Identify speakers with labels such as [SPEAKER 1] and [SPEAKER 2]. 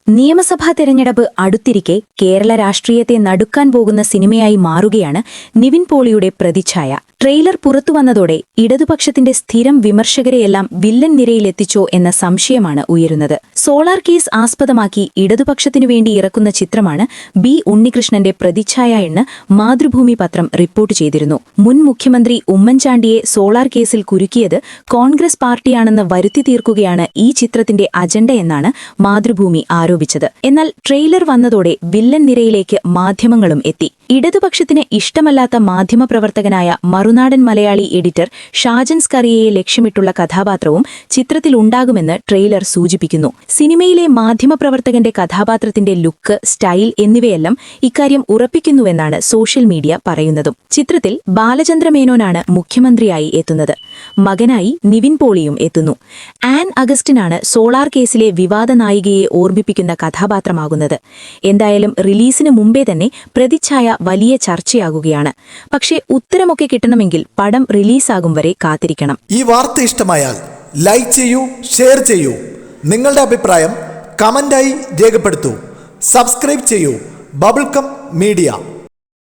[SPEAKER 1] നിയമസഭാ തെരഞ്ഞെടുപ്പ് അടുത്തിരിക്കെ കേരള രാഷ്ട്രീയത്തെ നടുക്കാൻ പോകുന്ന സിനിമയായി മാറുകയാണ് നിവിൻ പോളിയുടെ പ്രതിച്ഛായ. ട്രെയിലർ പുറത്തുവന്നതോടെ ഇടതുപക്ഷത്തിന്റെ സ്ഥിരം വിമർശകരെയെല്ലാം വില്ലൻ നിരയിലെത്തിച്ചോ എന്ന സംശയമാണ് ഉയരുന്നത്. സോളാർ കേസ് ആസ്പദമാക്കി ഇടതുപക്ഷത്തിനു വേണ്ടി ഇറക്കുന്ന ചിത്രമാണ് ബി ഉണ്ണികൃഷ്ണന്റെ പ്രതിച്ഛായ എന്ന് മാതൃഭൂമി പത്രം റിപ്പോർട്ട് ചെയ്തിരുന്നു. മുൻ മുഖ്യമന്ത്രി ഉമ്മൻചാണ്ടിയെ സോളാർ കേസിൽ കുരുക്കിയത് കോൺഗ്രസ് പാർട്ടിയാണെന്ന് വരുത്തി തീർക്കുകയാണ് ഈ ചിത്രത്തിന്റെ അജണ്ടയെന്നാണ് മാതൃഭൂമി ആരോപിച്ചത്. എന്നാൽ ട്രെയിലർ വന്നതോടെ വില്ലൻ നിരയിലേക്ക് മാധ്യമങ്ങളും എത്തി. ഇടതുപക്ഷത്തിന് ഇഷ്ടമല്ലാത്ത മാധ്യമപ്രവർത്തകനായ മറുനാടൻ മലയാളി എഡിറ്റർ ഷാജൻ സ്കറിയയെ ലക്ഷ്യമിട്ടുള്ള കഥാപാത്രവും ചിത്രത്തിലുണ്ടാകുമെന്ന് ട്രെയിലർ സൂചിപ്പിക്കുന്നു. സിനിമയിലെ മാധ്യമപ്രവർത്തകന്റെ കഥാപാത്രത്തിന്റെ ലുക്ക്, സ്റ്റൈൽ എന്നിവയെല്ലാം ഇക്കാര്യം ഉറപ്പിക്കുന്നുവെന്നാണ് സോഷ്യൽ മീഡിയ പറയുന്നതും. ചിത്രത്തിൽ ബാലചന്ദ്രമേനോനാണ് മുഖ്യമന്ത്രിയായി എത്തുന്നത്. മകനായി നിവിൻ പോളിയും എത്തുന്നു. ആൻ അഗസ്റ്റിനാണ് സോളാർ കേസിലെ വിവാദ നായികയെ ഓർമ്മിപ്പിക്കുന്ന കഥാപാത്രമാകുന്നത്. എന്തായാലും റിലീസിന് മുമ്പേ തന്നെ പ്രതിച്ഛായ വലിയ ചർച്ചയാകുകയാണ്. പക്ഷേ ഉത്തരമൊക്കെ കിട്ടണമെങ്കിൽ പടം റിലീസാകും വരെ കാത്തിരിക്കണം.
[SPEAKER 2] ഈ വാർത്ത ഇഷ്ടമായാൽ ലൈക്ക് ചെയ്യൂ, ഷെയർ ചെയ്യൂ. നിങ്ങളുടെ അഭിപ്രായം കമന്റായി രേഖപ്പെടുത്തൂ. സബ്സ്ക്രൈബ് ചെയ്യൂ ബബിൾകം മീഡിയ.